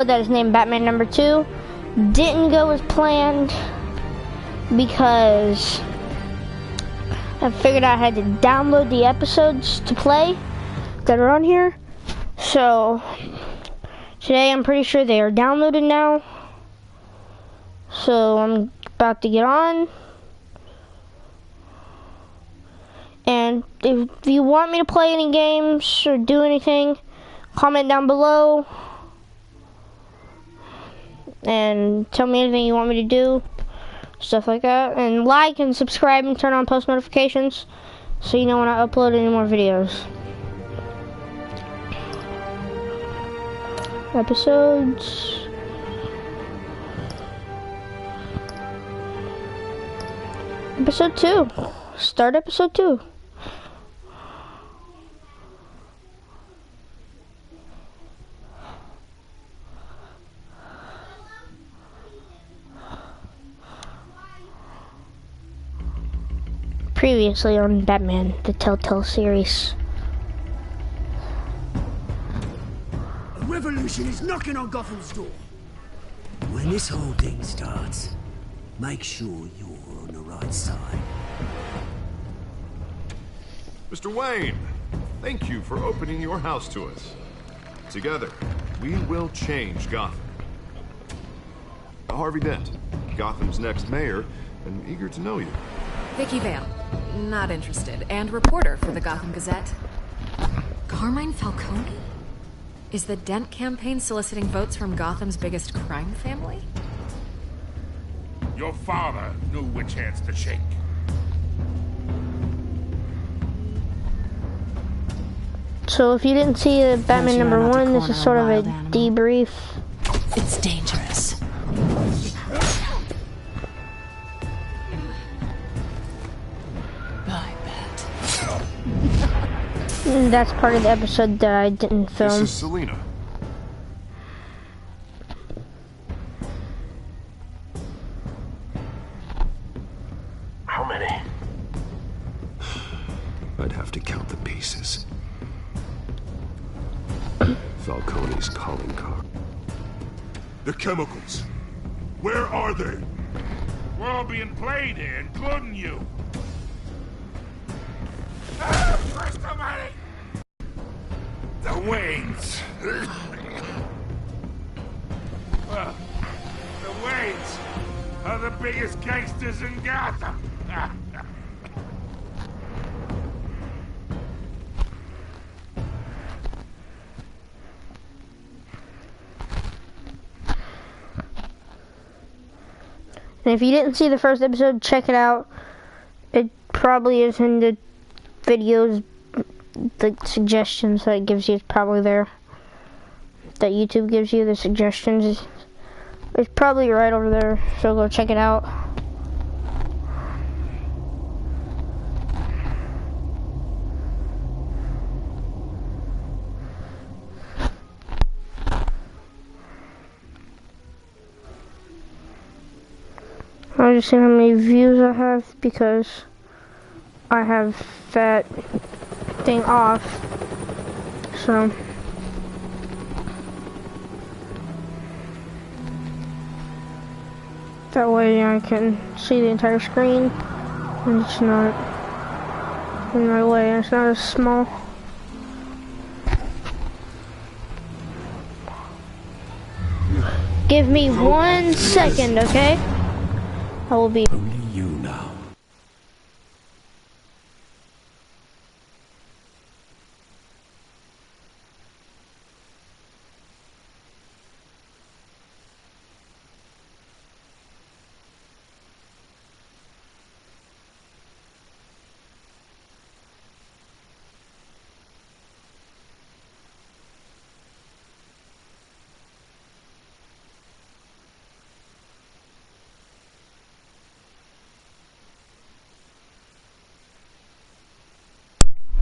that is named Batman number 2 didn't go as planned because I figured I had to download the episodes to play that are on here. So today I'm pretty sure they are downloaded now. So I'm about to get on. And if you want me to play any games or do anything, comment down below. And tell me anything you want me to do, stuff like that. And like and subscribe and turn on post notifications so you know when I upload any more videos. Episodes. Episode 2. Start episode 2. Previously on Batman, the Telltale series. A revolution is knocking on Gotham's door. When this whole thing starts, make sure you're on the right side. Mr. Wayne, thank you for opening your house to us. Together, we will change Gotham. Harvey Dent, Gotham's next mayor, and eager to know you. Vicky Vale, not interested, and reporter for the Gotham Gazette. Carmine Falcone? Is the Dent campaign soliciting votes from Gotham's biggest crime family? Your father knew which hands to shake. So if you didn't see Batman number 1, this is sort of a debrief. It's dangerous. That's part of the episode that I didn't film. This is Selina. How many? I'd have to count the pieces. Falcone's calling card. The chemicals. Where are they? We're all being played here, including you. Christ almighty! The Waynes. Well, the Waynes are the biggest gangsters in Gotham. And if you didn't see the first episode, check it out. It probably is in the videos, the suggestions that it gives you is probably there. That YouTube gives you, the suggestions. It's probably right over there, so go check it out. I'll just see how many views I have because I have that thing off. So that way I can see the entire screen and it's not in my way, it's not as small. Give me 1 second, okay? I will be Only you now.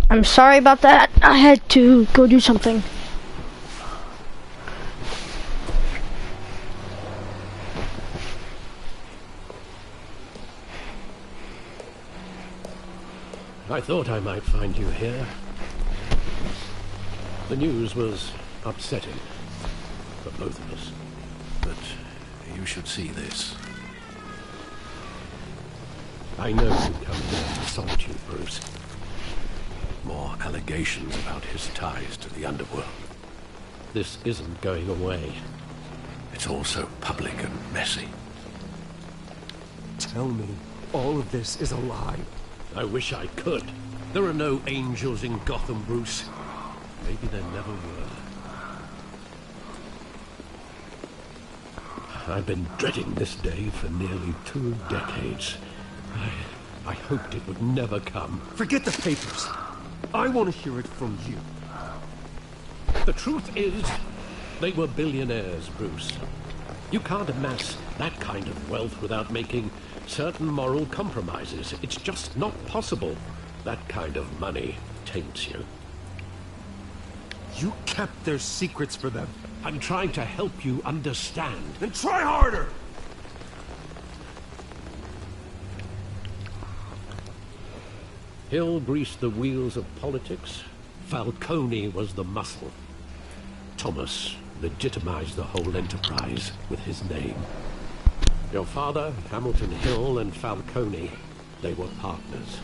I'm sorry about that. I had to go do something. I thought I might find you here. The news was upsetting. But both of us. But you should see this. I know you come here to solitude, Bruce. More allegations about his ties to the underworld. This isn't going away. It's all so public and messy. Tell me, all of this is a lie. I wish I could. There are no angels in Gotham, Bruce. Maybe there never were. I've been dreading this day for nearly 2 decades. I hoped it would never come. Forget the papers. I want to hear it from you. The truth is, they were billionaires, Bruce. You can't amass that kind of wealth without making certain moral compromises. It's just not possible. That kind of money taints you. You kept their secrets for them. I'm trying to help you understand. Then try harder! Hill greased the wheels of politics. Falcone was the muscle. Thomas legitimized the whole enterprise with his name. Your father, Hamilton Hill, and Falcone, they were partners.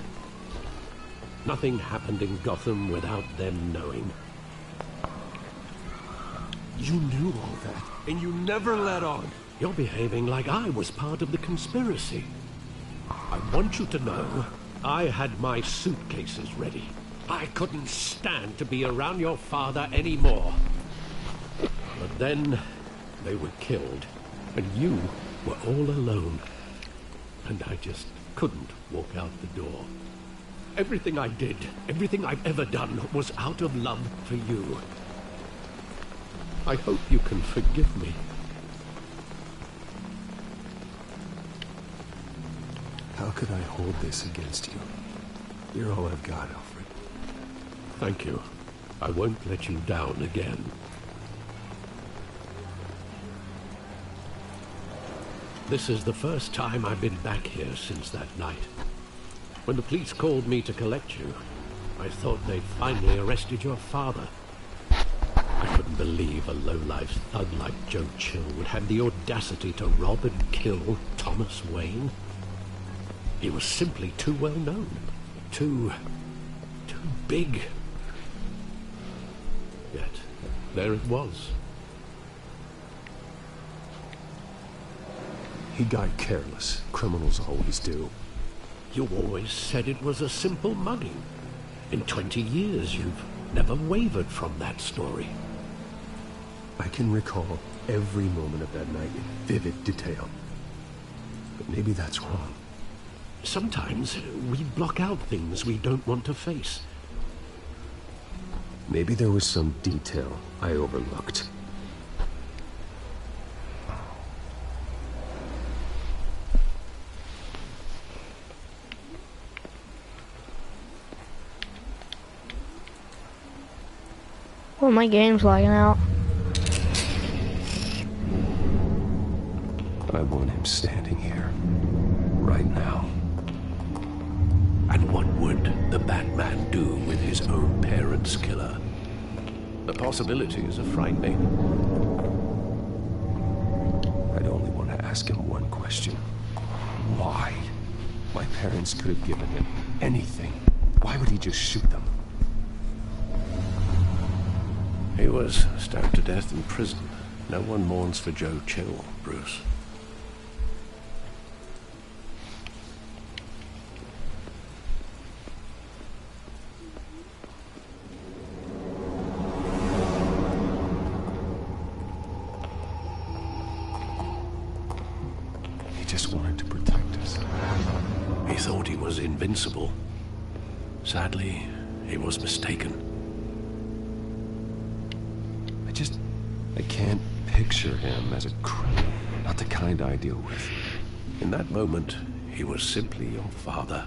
Nothing happened in Gotham without them knowing. You knew all that, and you never let on. You're behaving like I was part of the conspiracy. I want you to know, I had my suitcases ready. I couldn't stand to be around your father anymore. But then, they were killed, and you were all alone. And I just couldn't walk out the door. Everything I did, everything I've ever done, was out of love for you. I hope you can forgive me. How could I hold this against you? You're all I've got, Alfred. Thank you. I won't let you down again. This is the first time I've been back here since that night. When the police called me to collect you, I thought they'd finally arrested your father. I couldn't believe a low-life thug like Joe Chill would have the audacity to rob and kill Thomas Wayne. He was simply too well known. Too big. Yet, there it was. He got careless. Criminals always do. You always said it was a simple mugging. In 20 years, you've never wavered from that story. I can recall every moment of that night in vivid detail. But maybe that's wrong. Sometimes we block out things we don't want to face. Maybe there was some detail I overlooked. Well, my game's lagging out. I want him standing here, right now. And what would the Batman do with his own parents' killer? The possibilities are frightening. I'd only want to ask him one question. Why? My parents could have given him anything. Why would he just shoot them? He was stabbed to death in prison. No one mourns for Joe Chill, Bruce. He just wanted to protect us. He thought he was invincible. Sadly, he was mistaken. I can't picture him as a criminal. Not the kind I deal with. In that moment, he was simply your father.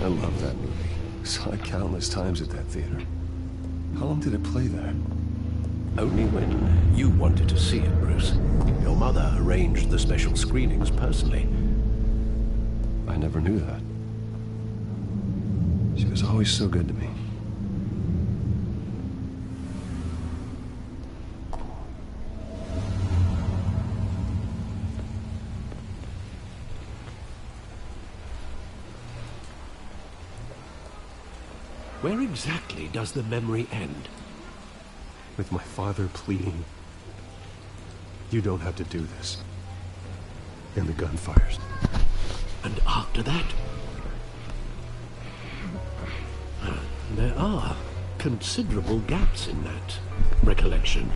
I love that movie. Saw it countless times at that theater. How long did it play there? Only when you wanted to see it, Bruce. Your mother arranged the special screenings personally. I never knew that. She was always so good to me. Where exactly does the memory end? With my father pleading, "You don't have to do this." And the gun fires. And after that? There are considerable gaps in that recollection.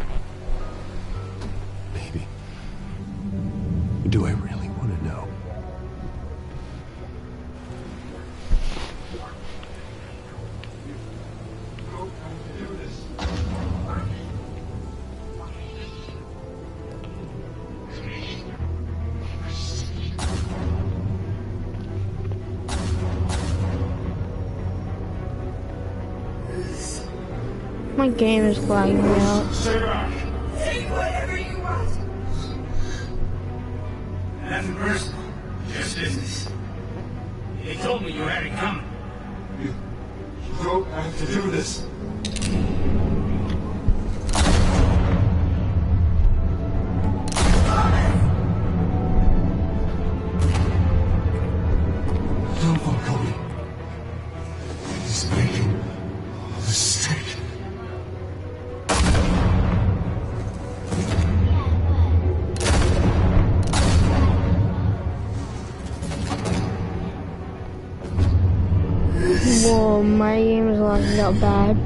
Maybe. Do I really want to know? My game is lagging out. Say whatever you want. Nothing personal, just business. They told me you had it coming. You don't have to do this. No, Falcone. He's making a mistake. Whoa, my game is lagging out bad.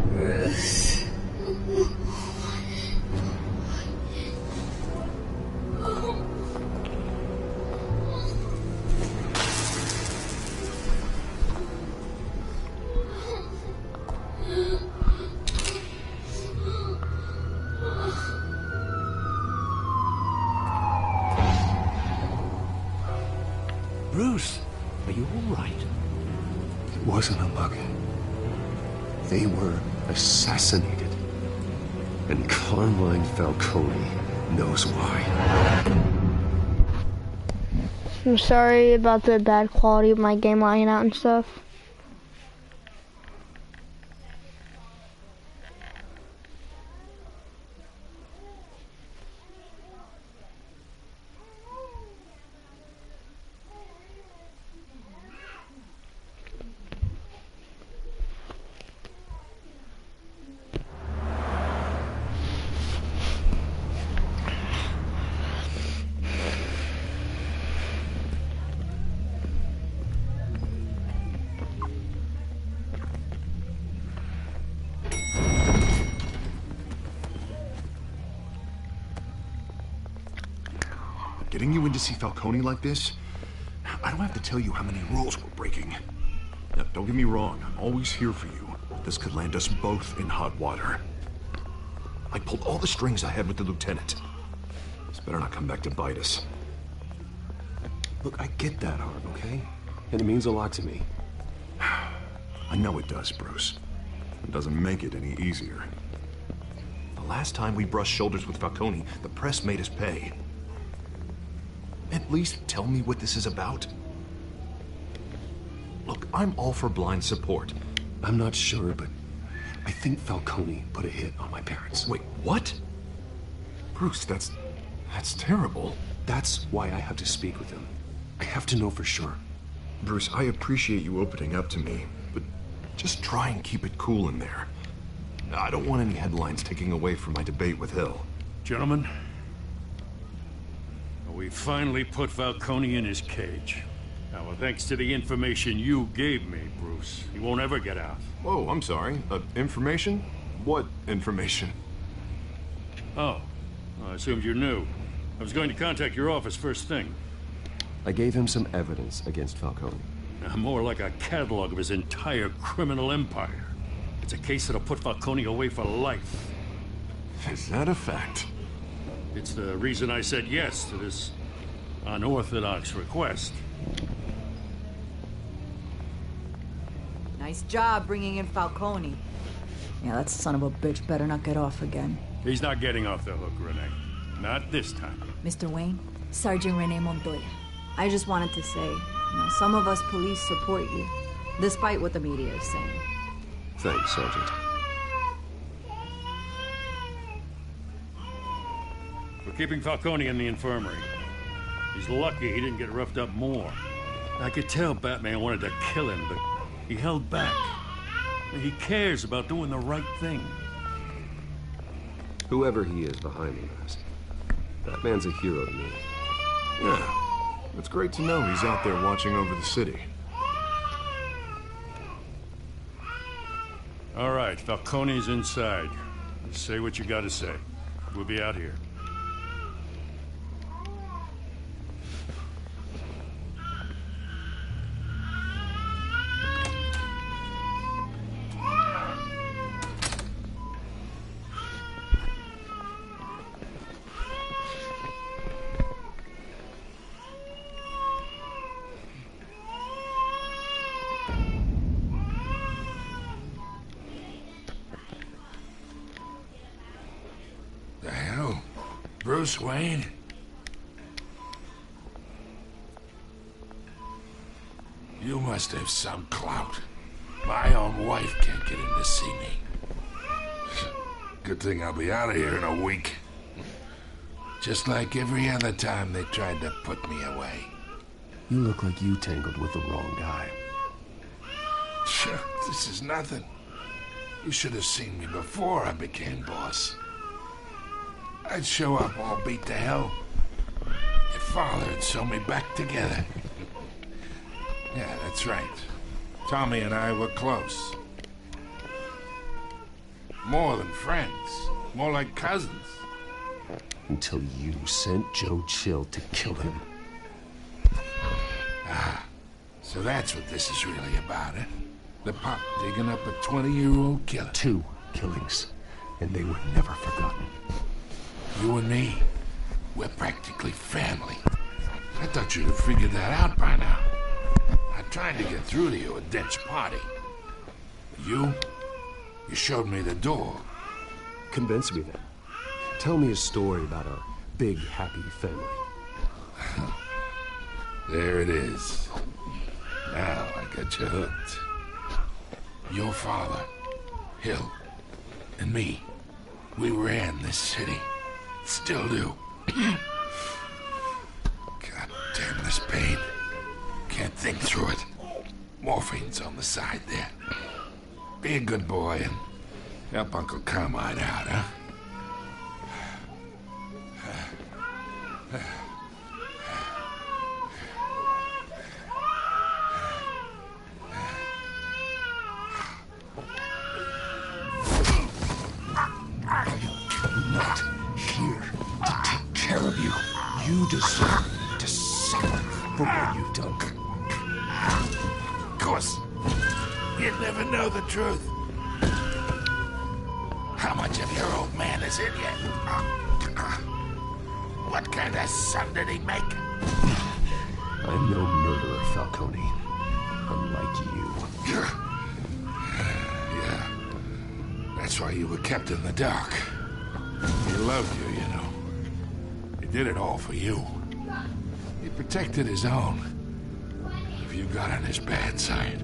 Bruce, are you all right? It wasn't a bug. They were assassinated. And Carmine Falcone knows why. I'm sorry about the bad quality of my game lagging out and stuff. Getting you in to see Falcone like this? I don't have to tell you how many rules we're breaking. Now, don't get me wrong, I'm always here for you. This could land us both in hot water. I pulled all the strings I had with the lieutenant. This better not come back to bite us. Look, I get that, Harv, okay? And it means a lot to me. I know it does, Bruce. It doesn't make it any easier. The last time we brushed shoulders with Falcone, the press made us pay. At least tell me what this is about. Look, I'm all for blind support. I'm not sure, but I think Falcone put a hit on my parents. Wait, what? Bruce, that's terrible. That's why I have to speak with him. I have to know for sure. Bruce, I appreciate you opening up to me, but just try and keep it cool in there. I don't want any headlines taking away from my debate with Hill. Gentlemen, we finally put Falcone in his cage. Now, thanks to the information you gave me, Bruce, he won't ever get out. Whoa, I'm sorry. Information? What information? Oh, I assumed you knew. I was going to contact your office first thing. I gave him some evidence against Falcone. More like a catalog of his entire criminal empire. It's a case that'll put Falcone away for life. Is that a fact? It's the reason I said yes to this unorthodox request. Nice job bringing in Falcone. Yeah, that son of a bitch better not get off again. He's not getting off the hook, Renee. Not this time. Mr. Wayne, Sergeant Rene Montoya. I just wanted to say, some of us police support you, despite what the media is saying. Thanks, Sergeant. We're keeping Falcone in the infirmary. He's lucky he didn't get roughed up more. I could tell Batman wanted to kill him, but he held back. He cares about doing the right thing. Whoever he is behind the mask, Batman's a hero to me. Yeah. It's great to know he's out there watching over the city. All right, Falcone's inside. Say what you gotta say. We'll be out here. The hell? Bruce Wayne? You must have some clout. My own wife can't get in to see me. Good thing I'll be out of here in a week. Just like every other time they tried to put me away. You look like you tangled with the wrong guy. Sure, this is nothing. You should have seen me before I became boss. I'd show up all beat to hell. Your father would sew me back together. Yeah, that's right. Tommy and I were close. More than friends. More like cousins. Until you sent Joe Chill to kill him. Ah, so that's what this is really about, eh? The pop digging up a 20-year-old killer. 2 killings, and they were never forgotten. You and me, we're practically family. I thought you'd have figured that out by now. I tried to get through to you at Dent's party. You showed me the door. Convince me then. Tell me a story about our big, happy family. There it is. Now I got you hooked. Your father, Hill, and me, we ran this city. Still do. God damn this pain. Can't think through it. Morphine's on the side there. Be a good boy and help Uncle Carmine out, huh? Not here to take care of you. You deserve to suffer for what you've done. Of course. You'd never know the truth. How much of your old man is in you? What kind of son did he make? I'm no murderer, Falcone. Unlike you. Yeah. That's why you were kept in the dark. He loved you, you know. He did it all for you. He protected his own. If you got on his bad side.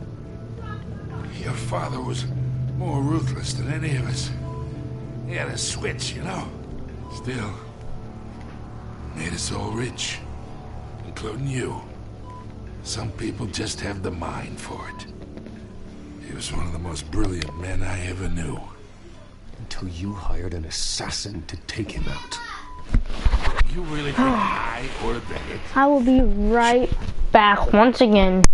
Your father was more ruthless than any of us. He had a switch, you know. Still, made us all rich. Including you. Some people just have the mind for it. He was one of the most brilliant men I ever knew. Until you hired an assassin to take him out. You really think I ordered it? I will be right back once again.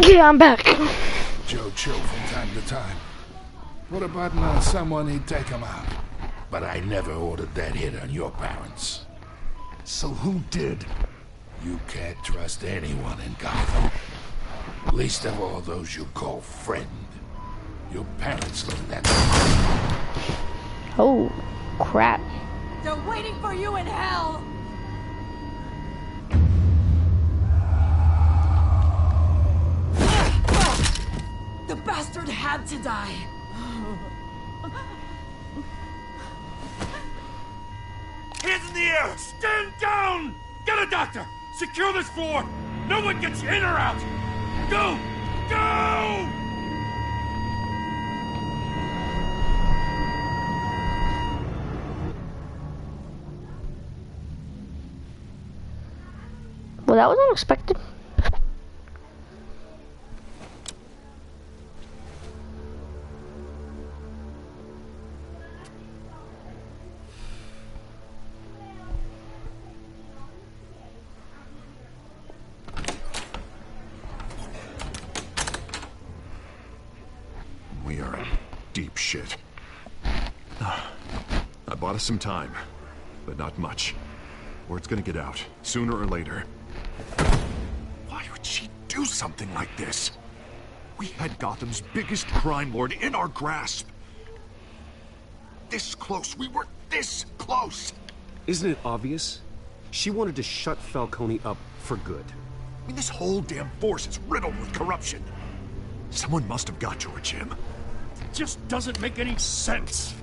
Yeah, I'm back. Joe chill from time to time. Put a button on someone, he'd take him out. But I never ordered that hit on your parents. So who did? You can't trust anyone in Gotham. Least of all those you call friend. Your parents learned that. Oh, crap. They're waiting for you in hell! The bastard had to die. Hands in the air! Stand down! Get a doctor! Secure this floor! No one gets in or out! Go! Go! Well, that was unexpected. We are in deep shit. I bought us some time, but not much. Word's gonna get out, sooner or later. Why would she do something like this? We had Gotham's biggest crime lord in our grasp. This close, we were this close! Isn't it obvious? She wanted to shut Falcone up for good. I mean, this whole damn force is riddled with corruption. Someone must have got to her, Jim. It just doesn't make any sense.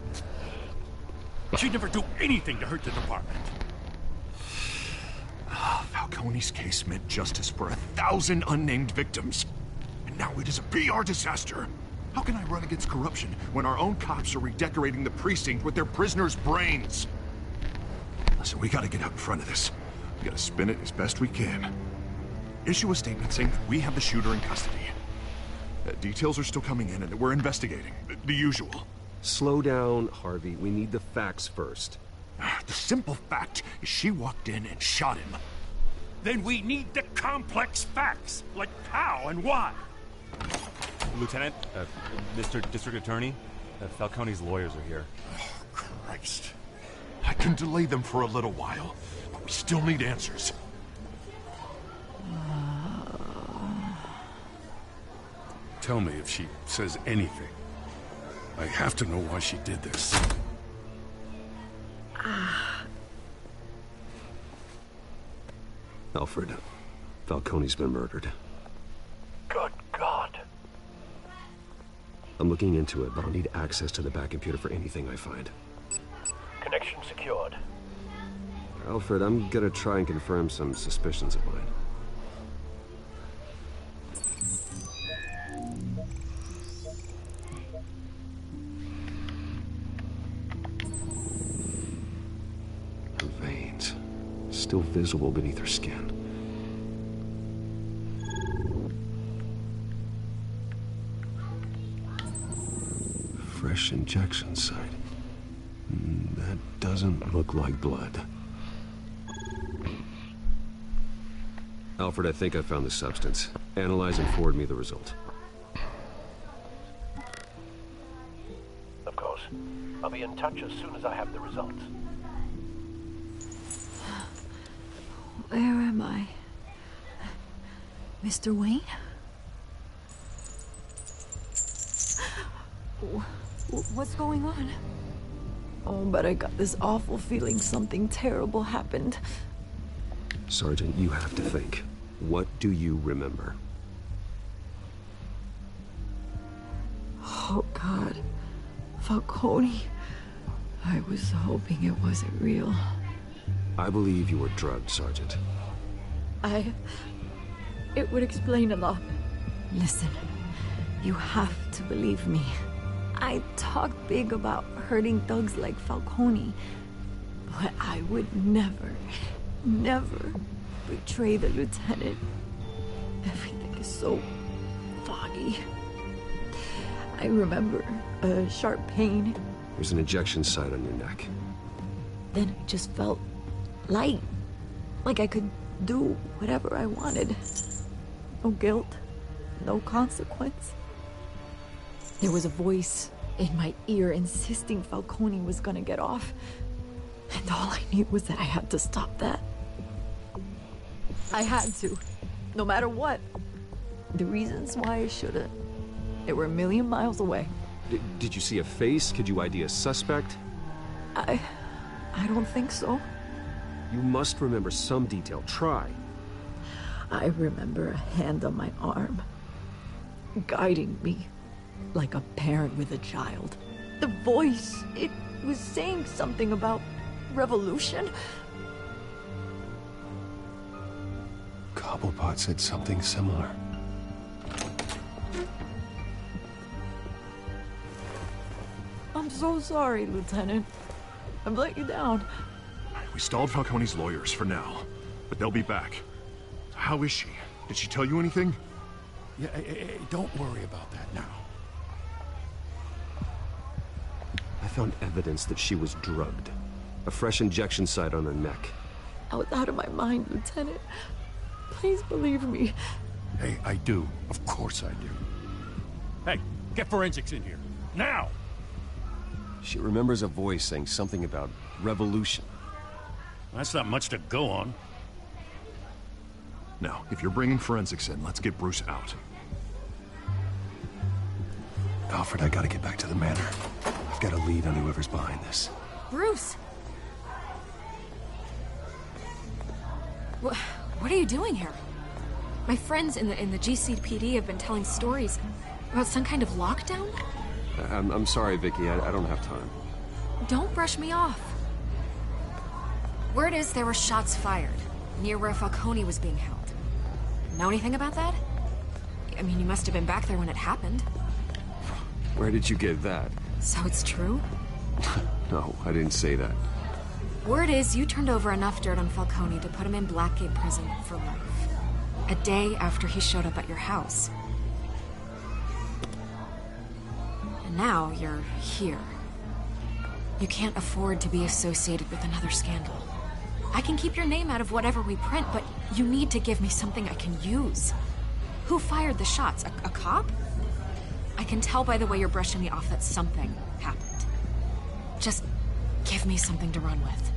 She'd never do anything to hurt the department. Falcone's case meant justice for 1,000 unnamed victims. And now it is a PR disaster. How can I run against corruption when our own cops are redecorating the precinct with their prisoners' brains? Listen, we gotta get out in front of this. We gotta spin it as best we can. Issue a statement saying that we have the shooter in custody. Details are still coming in and that we're investigating. The usual. Slow down, Harvey. We need the facts first. The simple fact is she walked in and shot him. Then we need the complex facts, like how and why. Lieutenant, Mr. District Attorney, Falcone's lawyers are here. Oh, Christ. I can delay them for a little while, but we still need answers. Tell me if she says anything. I have to know why she did this. Alfred, Falcone's been murdered. Good God. I'm looking into it, but I'll need access to the back computer for anything I find. Connection secured. Alfred, I'm gonna try and confirm some suspicions of mine. Her veins, still visible beneath her skin. Fresh injection site. That doesn't look like blood. Alfred, I think I found the substance. Analyze and forward me the result. Of course. I'll be in touch as soon as I have the results. Where am I? Mr. Wayne? What's going on? Oh, but I got this awful feeling something terrible happened. Sergeant, you have to think. What do you remember? Oh, God. Falcone. I was hoping it wasn't real. I believe you were drugged, Sergeant. It would explain a lot. Listen, you have to believe me. I talk big about hurting thugs like Falcone, but I would never betray the lieutenant. Everything is so foggy. I remember a sharp pain. There's an injection site on your neck. Then I just felt light, like I could do whatever I wanted. No guilt, no consequence. There was a voice in my ear insisting Falcone was gonna get off. And all I knew was that I had to stop that. I had to, no matter what. The reasons why I shouldn't, they were a million miles away. Did you see a face? Could you ID a suspect? I don't think so. You must remember some detail. Try. I remember a hand on my arm, guiding me like a parent with a child. The voice, it was saying something about revolution. Cobblepot said something similar. I'm so sorry, Lieutenant. I've let you down. We stalled Falcone's lawyers for now, but they'll be back. How is she? Did she tell you anything? Yeah, don't worry about that now. I found evidence that she was drugged. A fresh injection site on her neck. I was out of my mind, Lieutenant. Please believe me. Hey, I do. Of course I do. Hey, get forensics in here. Now! She remembers a voice saying something about revolution. That's not much to go on. Now, if you're bringing forensics in, let's get Bruce out. Alfred, I gotta get back to the manor. I've got a lead on whoever's behind this. Bruce! What are you doing here? My friends in the GCPD have been telling stories about some kind of lockdown? I'm sorry, Vicky. I don't have time. Don't brush me off. Word is there were shots fired near where Falcone was being held. Know anything about that? I mean, you must have been back there when it happened. Where did you get that? So it's true? No, I didn't say that. Word is you turned over enough dirt on Falcone to put him in Blackgate Prison for life. A day after he showed up at your house. And now you're here. You can't afford to be associated with another scandal. I can keep your name out of whatever we print, but you need to give me something I can use. Who fired the shots? A cop? I can tell by the way you're brushing me off that something happened. Just give me something to run with.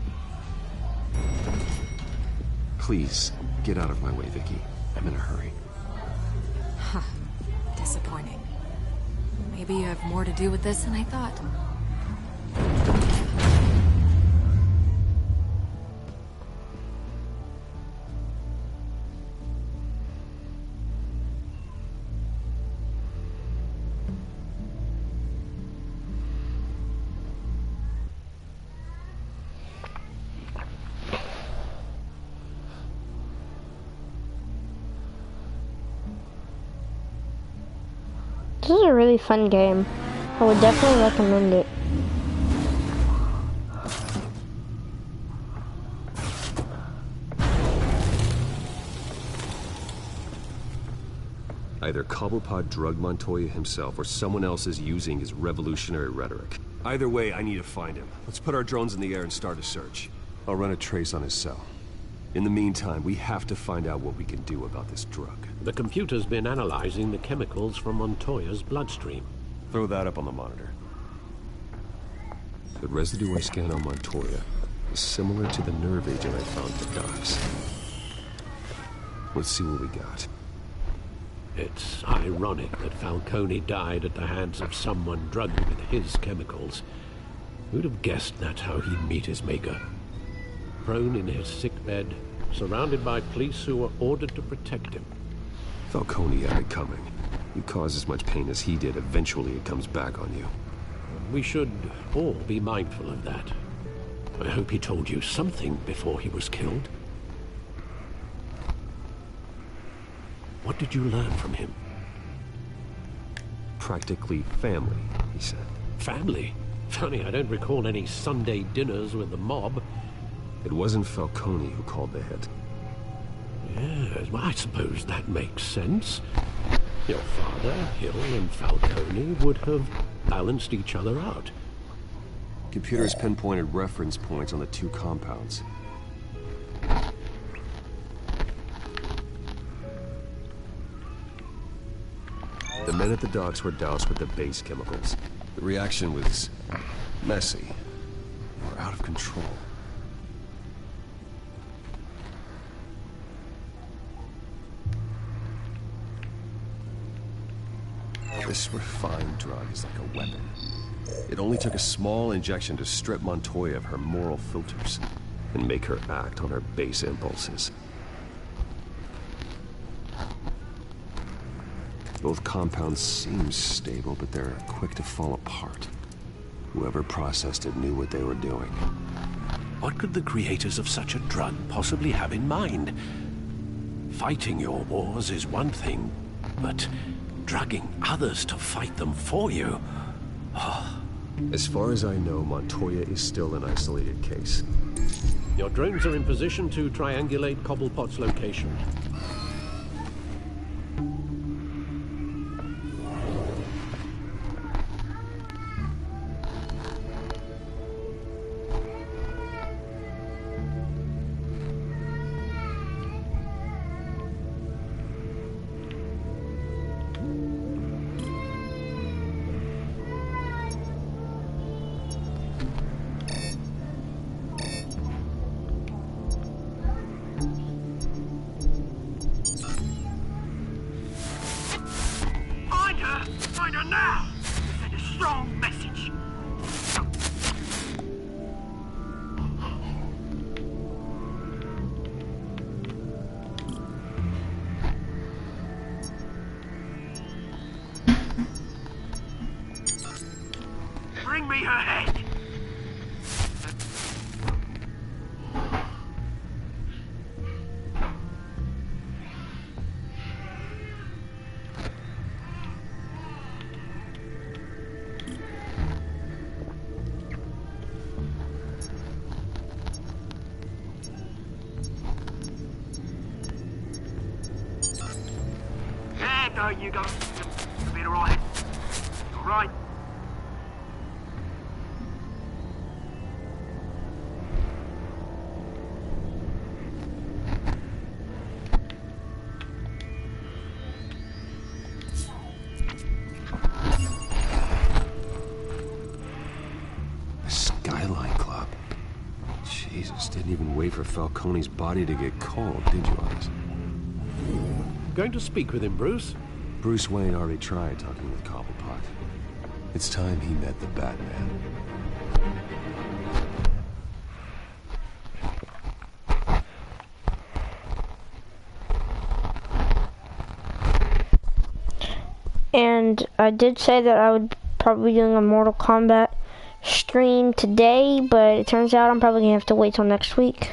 Please, get out of my way, Vicky. I'm in a hurry. Huh. Disappointing. Maybe you have more to do with this than I thought. This is a really fun game. I would definitely recommend it. Either Cobblepot drugged Montoya himself or someone else is using his revolutionary rhetoric. Either way, I need to find him. Let's put our drones in the air and start a search. I'll run a trace on his cell. In the meantime, we have to find out what we can do about this drug. The computer's been analyzing the chemicals from Montoya's bloodstream. Throw that up on the monitor. The residue I scanned on Montoya is similar to the nerve agent I found for Docs. Let's see what we got. It's ironic that Falcone died at the hands of someone drugged with his chemicals. Who'd have guessed that's how he'd meet his maker? Prone in his sickbed, surrounded by police who were ordered to protect him. Falcone had it coming. You cause as much pain as he did, eventually it comes back on you. We should all be mindful of that. I hope he told you something before he was killed. What did you learn from him? Practically family, he said. Family? Funny, I don't recall any Sunday dinners with the mob. It wasn't Falcone who called the hit. Yes, well, I suppose that makes sense. Your father, Hill, and Falcone would have balanced each other out. Computers pinpointed reference points on the two compounds. The men at the docks were doused with the base chemicals. The reaction was messy, or out of control. This refined drug is like a weapon. It only took a small injection to strip Montoya of her moral filters and make her act on her base impulses. Both compounds seem stable, but they're quick to fall apart. Whoever processed it knew what they were doing. What could the creators of such a drug possibly have in mind? Fighting your wars is one thing, but drugging others to fight them for you? As far as I know, Montoya is still an isolated case. Your drones are in position to triangulate Cobblepot's location. Find her now! Send a strong message. Bring me her head! There you go. You'll be alright. Alright. Skyline Club. Jesus, didn't even wait for Falcone's body to get cold, did you, Oz? Going to speak with him, Bruce? Bruce Wayne already tried talking with Cobblepot. It's time he met the Batman. And I did say that I would probably be doing a Mortal Kombat stream today, but it turns out I'm probably gonna have to wait till next week.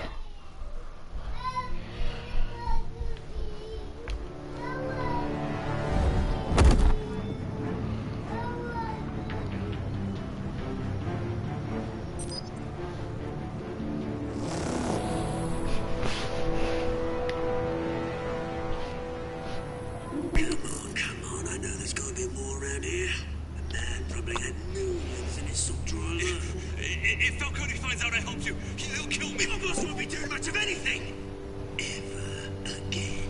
If Falcone finds out I helped you, he'll kill me. My boss won't be doing much of anything. Ever again.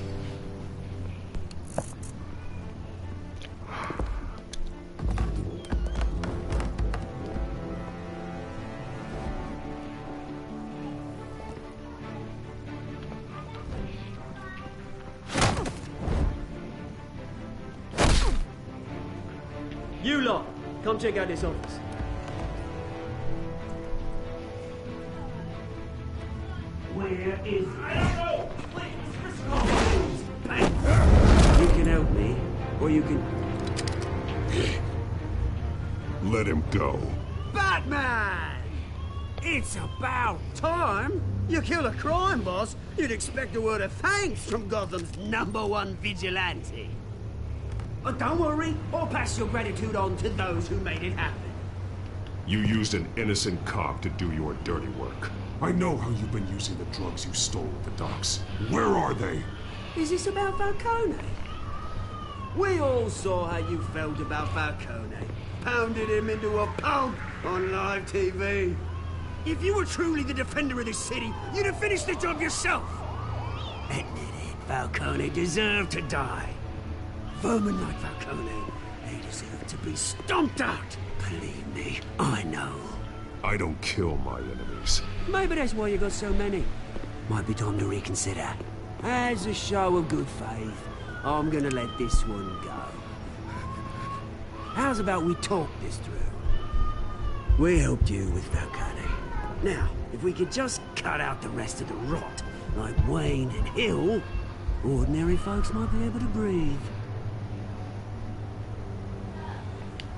You lot, come check out this office. Where is... I don't know! Please, You can help me, or you can... Let him go. Batman! It's about time! You kill a crime boss, you'd expect a word of thanks from Gotham's #1 vigilante. But don't worry, I'll pass your gratitude on to those who made it happen. You used an innocent cop to do your dirty work. I know how you've been using the drugs you stole at the docks. Where are they? Is this about Falcone? We all saw how you felt about Falcone. Pounded him into a pulp on live TV. If you were truly the defender of this city, you'd have finished the job yourself. Admit it, Falcone deserved to die. Vermin like Falcone, they deserve to be stomped out. Believe me, I know. I don't kill my enemies. Maybe that's why you got so many. Might be time to reconsider. As a show of good faith, I'm gonna let this one go. How's about we talk this through? We helped you with Falcone. Now, if we could just cut out the rest of the rot, like Wayne and Hill, ordinary folks might be able to breathe.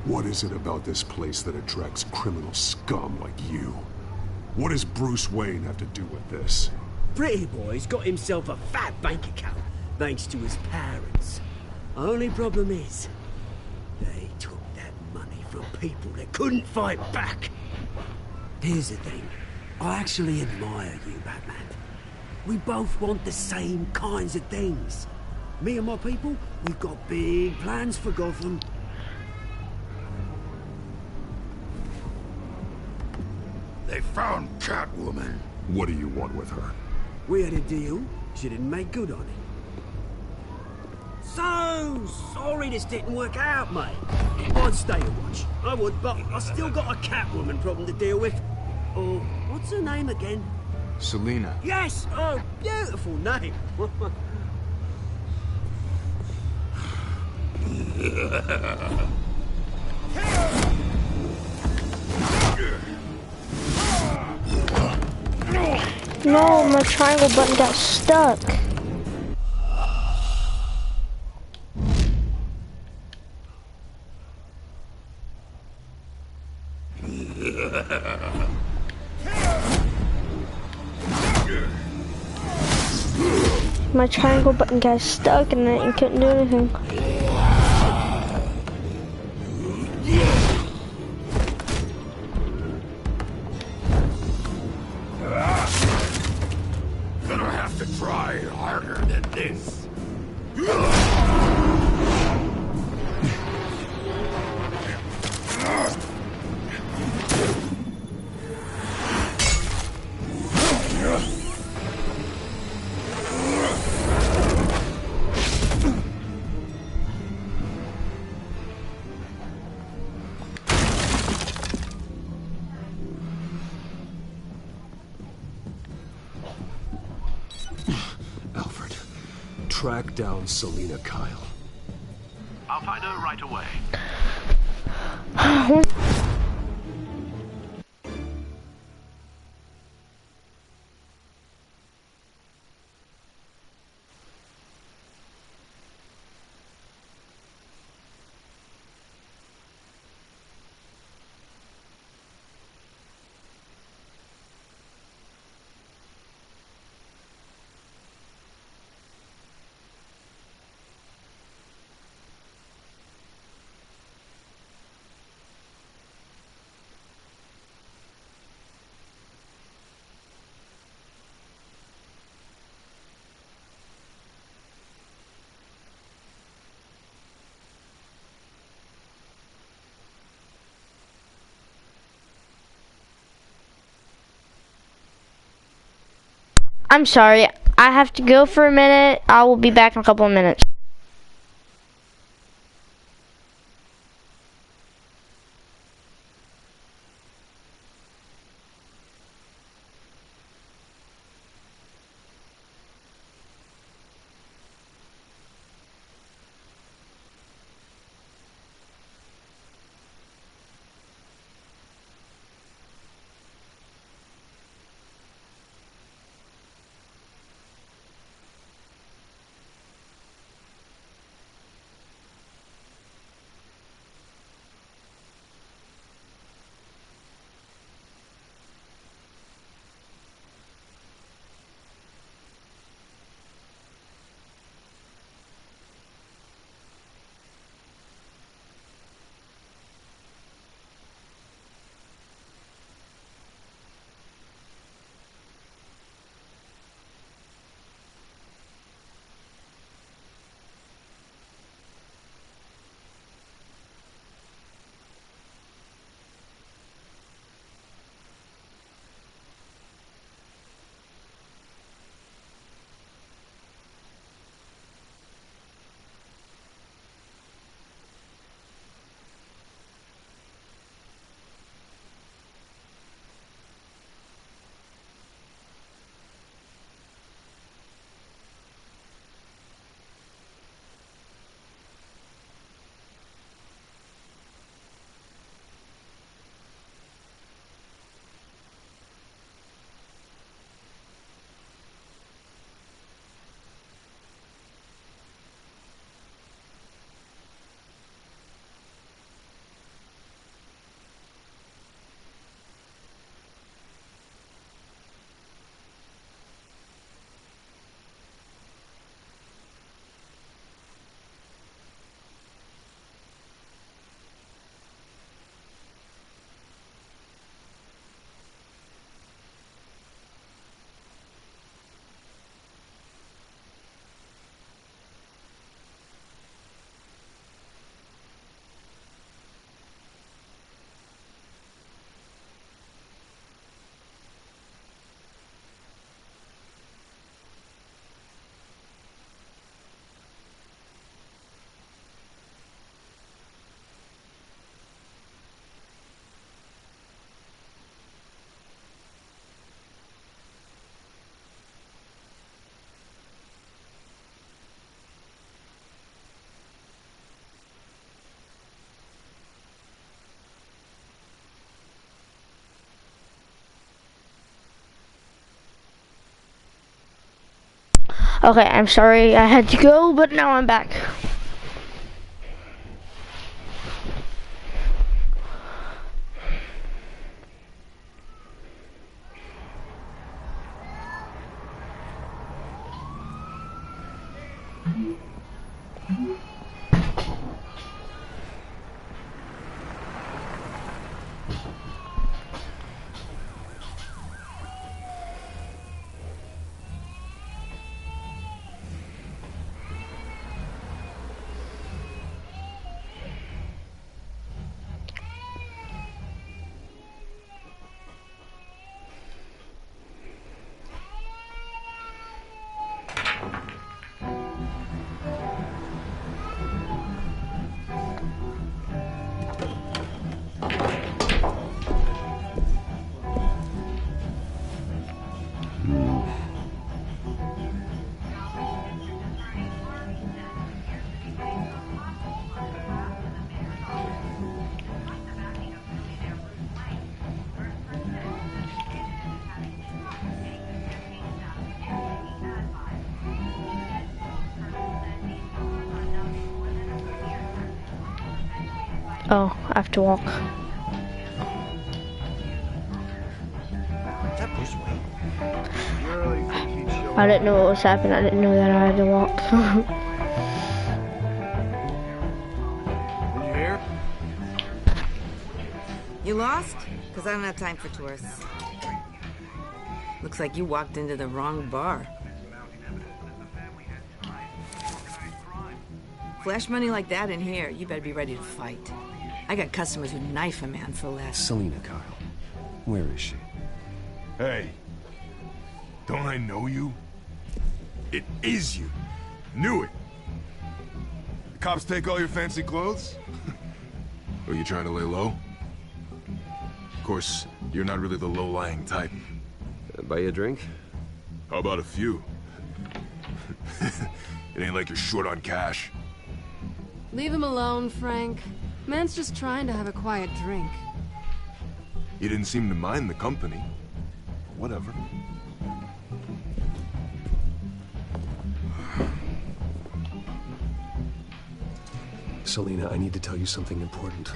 What is it about this place that attracts criminal scum like you? What does Bruce Wayne have to do with this? Pretty Boy's got himself a fat bank account, thanks to his parents. Only problem is, they took that money from people that couldn't fight back. Here's the thing. I actually admire you, Batman. We both want the same kinds of things. Me and my people, we've got big plans for Gotham. They found Catwoman. What do you want with her? We had a deal. She didn't make good on it. So sorry this didn't work out, mate. I'd stay a watch. I would, but I still got a Catwoman problem to deal with. Oh, what's her name again? Selina. Yes! Oh, beautiful name. No, my triangle button got stuck. My triangle button got stuck and I couldn't do anything. Gonna have to try harder than this. Alfred, track down Selina Kyle. I'll find her right away. I'm sorry, I have to go for a minute. I will be back in a couple of minutes. Okay, I'm sorry I had to go, but now I'm back. Oh, I have to walk. I didn't know what was happening. I didn't know that I had to walk. Did you hear? You lost? Because I don't have time for tourists. Looks like you walked into the wrong bar. Flash money like that in here, you better be ready to fight. I got customers who knife a man for less. Selina Kyle. Where is she? Hey. Don't I know you? It is you. Knew it. The cops take all your fancy clothes? Are you trying to lay low? Of course, you're not really the low-lying type. Buy you a drink? How about a few? It ain't like you're short on cash. Leave him alone, Frank. Man's just trying to have a quiet drink. You didn't seem to mind the company. Whatever. Selina, I need to tell you something important.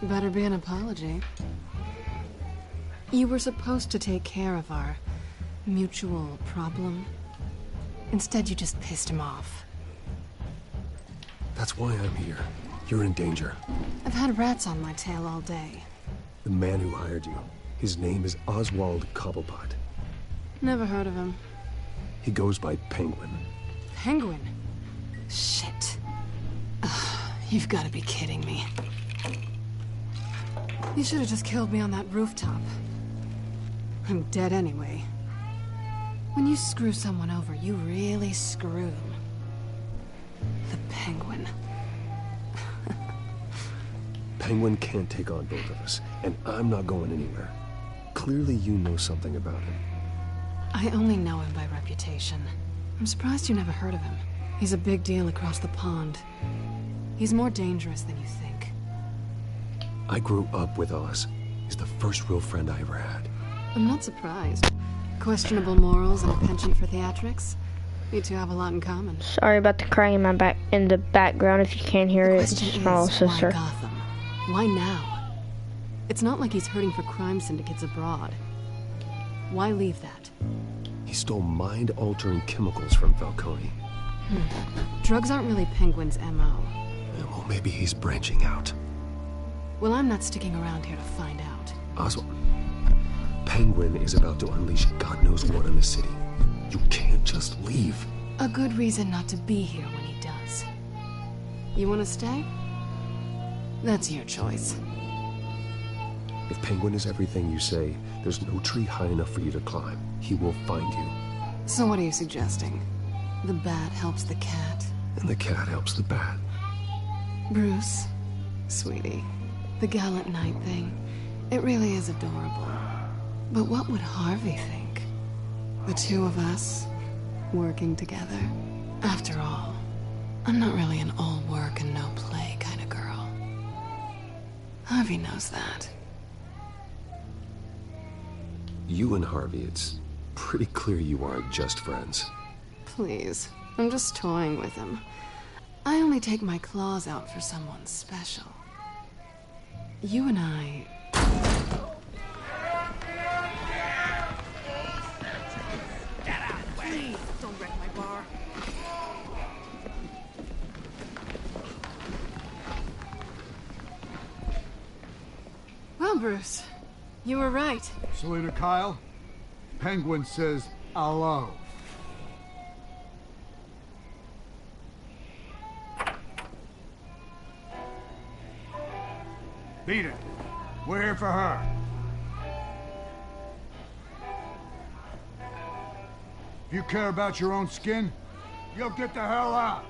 Better be an apology. You were supposed to take care of our mutual problem. Instead, you just pissed him off. That's why I'm here. You're in danger. I've had rats on my tail all day. The man who hired you, his name is Oswald Cobblepot. Never heard of him. He goes by Penguin. Penguin? Shit. You've got to be kidding me. You should have just killed me on that rooftop. I'm dead anyway. When you screw someone over, you really screw them. The Penguin. Penguin can't take on both of us, and I'm not going anywhere. Clearly you know something about him. I only know him by reputation. I'm surprised you never heard of him. He's a big deal across the pond. He's more dangerous than you think. I grew up with Oz. He's the first real friend I ever had. I'm not surprised. Questionable morals and a penchant for theatrics. You two have a lot in common. Sorry about the crying in the background. If you can't hear it, it's just my little sister. Why Gotham? Why now? It's not like he's hurting for crime syndicates abroad. Why leave that? He stole mind-altering chemicals from Falcone. Drugs aren't really Penguin's MO. Well, maybe he's branching out. Well, I'm not sticking around here to find out. Oswald, Penguin is about to unleash God knows what on the city. You can't just leave. A good reason not to be here when he does. You want to stay? That's your choice. If Penguin is everything you say, there's no tree high enough for you to climb. He will find you. So what are you suggesting? The bat helps the cat? And the cat helps the bat. Bruce, sweetie, the gallant knight thing, it really is adorable. But what would Harvey think? The two of us, working together? After all, I'm not really an all work and no play kind of girl. Harvey knows that. You and Harvey, it's pretty clear you aren't just friends. Please, I'm just toying with him. I only take my claws out for someone special. You and I... Get out of the way! Don't wreck my bar. Well, Bruce, you were right. Selena Kyle, Penguin says hello. Beat it. We're here for her. If you care about your own skin, you'll get the hell out.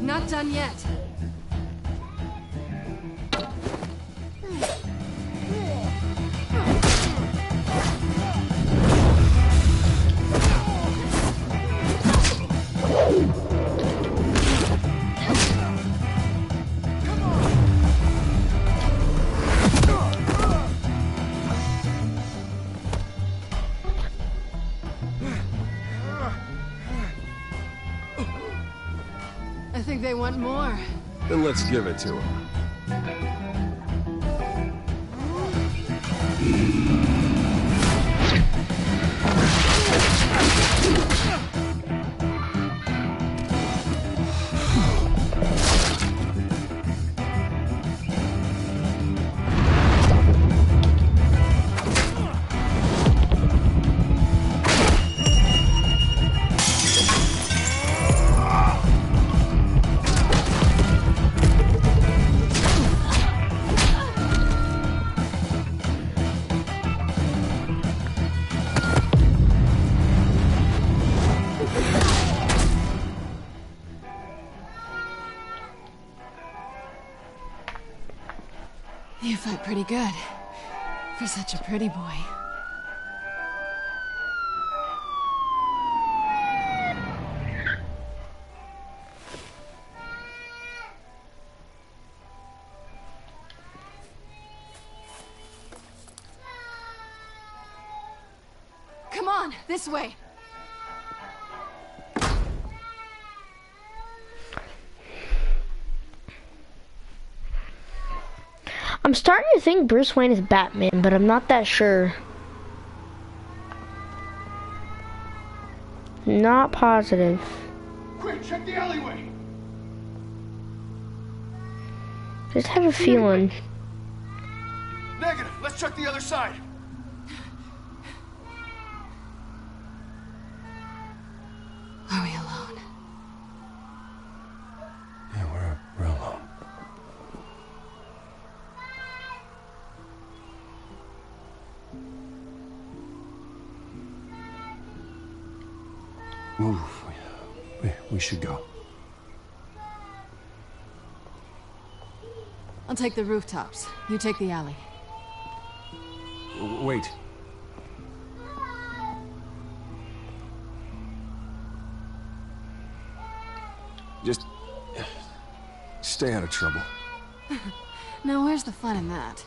Not done yet. I think they want more. Then let's give it to them. You fight pretty good. For such a pretty boy. Come on, this way. I'm starting to think Bruce Wayne is Batman, but I'm not that sure. Not positive. Quick, check the alleyway. Just have a feeling. Negative. Let's check the other side. Are we alone? Yeah, we're alone. Move. We should go. I'll take the rooftops. You take the alley. Wait. Just stay out of trouble. Now, where's the fun in that?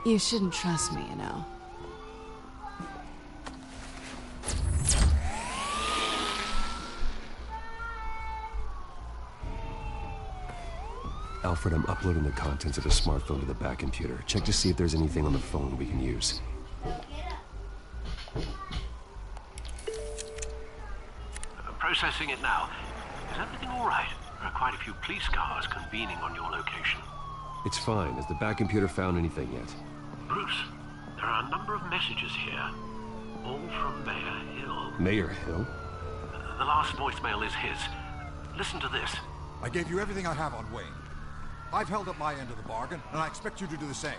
You shouldn't trust me, you know. Alfred, I'm uploading the contents of the smartphone to the back computer. Check to see if there's anything on the phone we can use. Processing it now. Is everything all right? There are quite a few police cars convening on your location. It's fine. Has the back computer found anything yet? Bruce, there are a number of messages here. All from Mayor Hill. Mayor Hill? The last voicemail is his. Listen to this. I gave you everything I have on Wayne. I've held up my end of the bargain, and I expect you to do the same.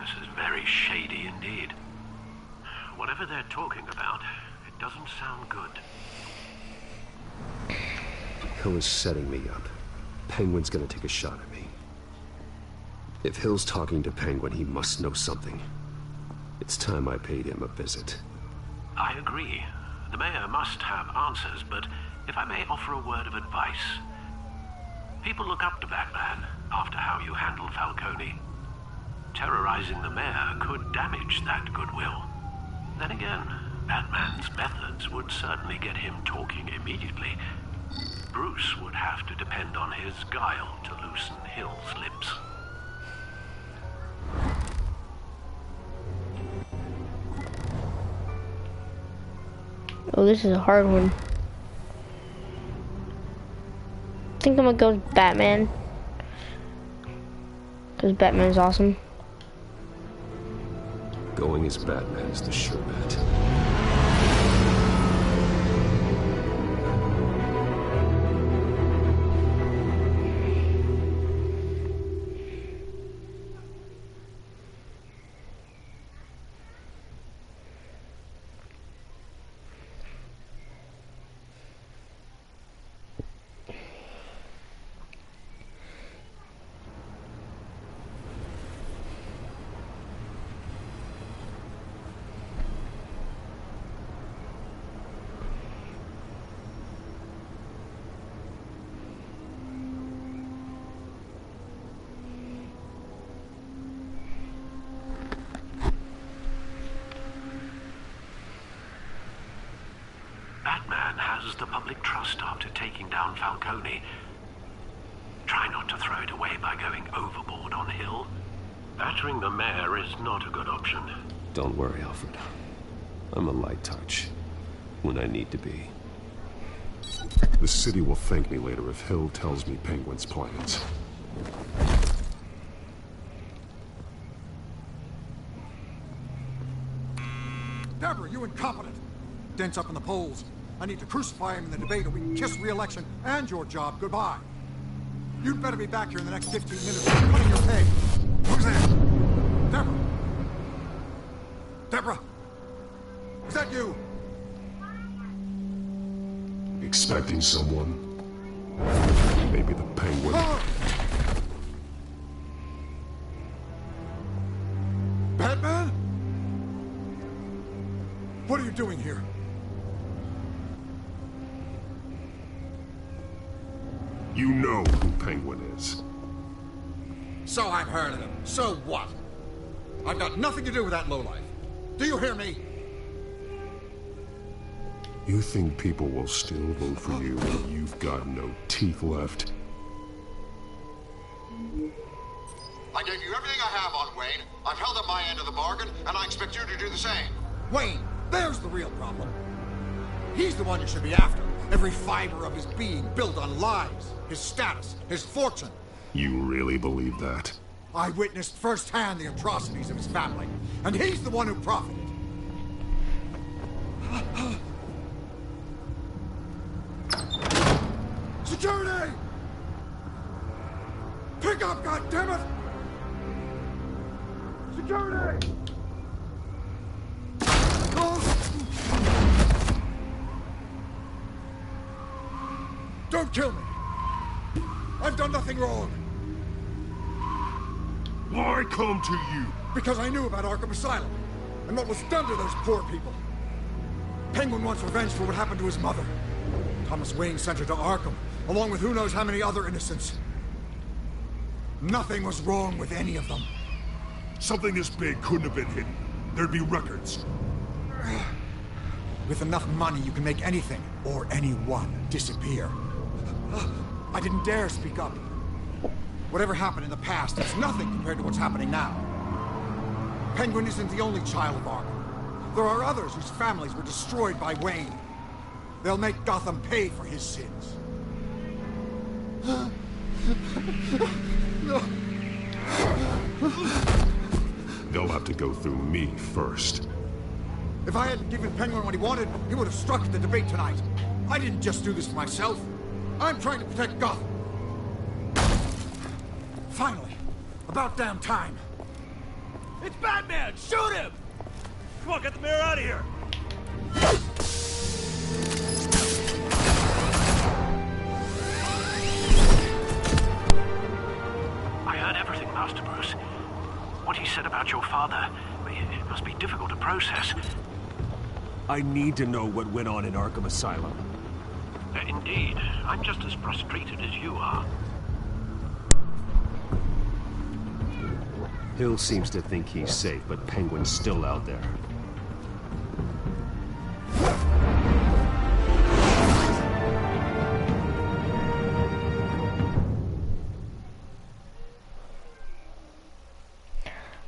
This is very shady indeed. Whatever they're talking about, it doesn't sound good. Hill is setting me up. Penguin's gonna take a shot at me. If Hill's talking to Penguin, he must know something. It's time I paid him a visit. I agree. The mayor must have answers, but if I may offer a word of advice. People look up to Batman after how you handled Falcone. Terrorizing the mayor could damage that goodwill. Then again, Batman's methods would certainly get him talking immediately. Bruce would have to depend on his guile to loosen Hill's lips. Oh, this is a hard one. I think I'm gonna go with Batman. Because Batman's awesome. Going as Batman is the sure bet. Batman has the public trust after taking down Falcone. Try not to throw it away by going overboard on Hill. Battering the mayor is not a good option. Don't worry, Alfred. I'm a light touch. When I need to be. The city will thank me later if Hill tells me Penguin's plans. Deborah, you incompetent! Dents up in the polls. I need to crucify him in the debate or we can kiss re-election and your job goodbye. You'd better be back here in the next 15 minutes or I'm cutting your pay. Who's there? Deborah? Deborah? Is that you? Expecting someone? Maybe the Penguin. Batman? What are you doing here? You know who Penguin is. So I've heard of him. So what? I've got nothing to do with that lowlife. Do you hear me? You think people will still vote for you when you've got no teeth left? I gave you everything I have on Wayne. I've held up my end of the bargain, and I expect you to do the same. Wayne, there's the real problem. He's the one you should be after. Every fiber of his being built on lies, his status, his fortune. You really believe that? I witnessed firsthand the atrocities of his family, and he's the one who profited. Security! Pick up, goddammit! Security! Don't kill me! I've done nothing wrong! Why come to you? Because I knew about Arkham Asylum, and what was done to those poor people. Penguin wants revenge for what happened to his mother. Thomas Wayne sent her to Arkham, along with who knows how many other innocents. Nothing was wrong with any of them. Something this big couldn't have been hidden. There'd be records. With enough money, you can make anything, or anyone, disappear. I didn't dare speak up. Whatever happened in the past is nothing compared to what's happening now. Penguin isn't the only child of Arkham. There are others whose families were destroyed by Wayne. They'll make Gotham pay for his sins. They'll have to go through me first. If I hadn't given Penguin what he wanted, he would have struck at the debate tonight. I didn't just do this for myself. I'm trying to protect Gotham. Finally. About damn time. It's Batman! Shoot him! Come on, get the mayor out of here! I heard everything, Master Bruce. What he said about your father, it must be difficult to process. I need to know what went on in Arkham Asylum. Indeed. I'm just as frustrated as you are. Hill seems to think he's safe, but Penguin's still out there.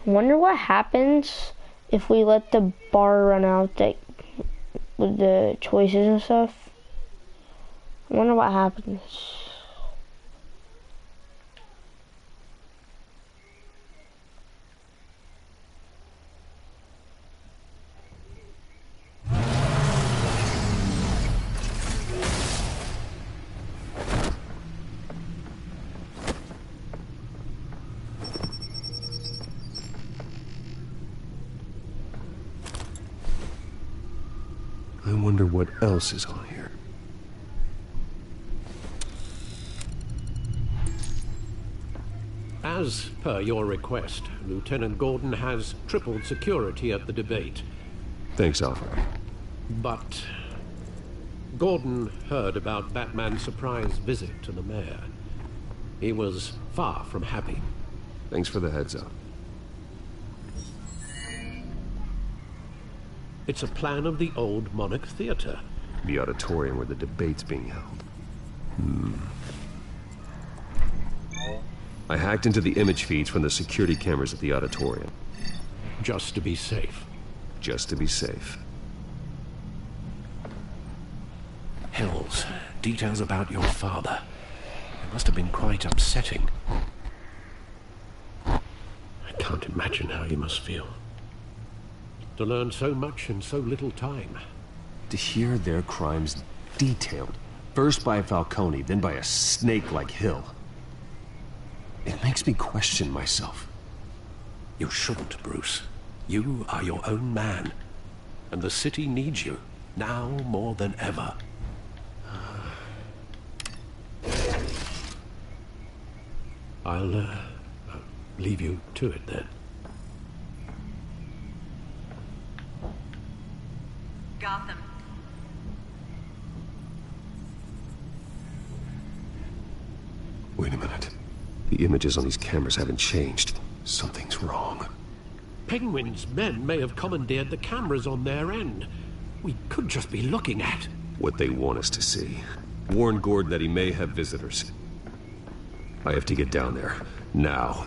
I wonder what happens if we let the bar run out, like, with the choices and stuff. I wonder what happens. I wonder what else is on here. As per your request, Lieutenant Gordon has tripled security at the debate. Thanks, Alfred. But Gordon heard about Batman's surprise visit to the mayor. He was far from happy. Thanks for the heads up. It's a plan of the old Monarch Theater. The auditorium where the debate's being held. I hacked into the image feeds from the security cameras at the auditorium. Just to be safe. Just to be safe. Hills, details about your father. It must have been quite upsetting. I can't imagine how you must feel. To learn so much in so little time. To hear their crimes detailed. First by Falcone, then by a snake like Hill. It makes me question myself. You shouldn't, Bruce. You are your own man. And the city needs you, now more than ever. I'll leave you to it then. Gotham. Wait a minute. The images on these cameras haven't changed. Something's wrong. Penguin's men may have commandeered the cameras on their end. We could just be looking at what they want us to see. Warn Gordon that he may have visitors. I have to get down there. Now.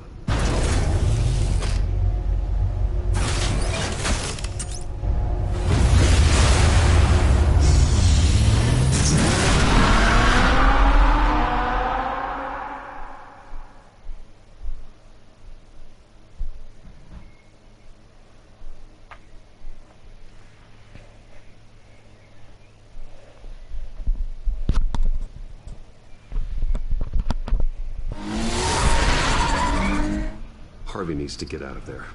Harvey needs to get out of there.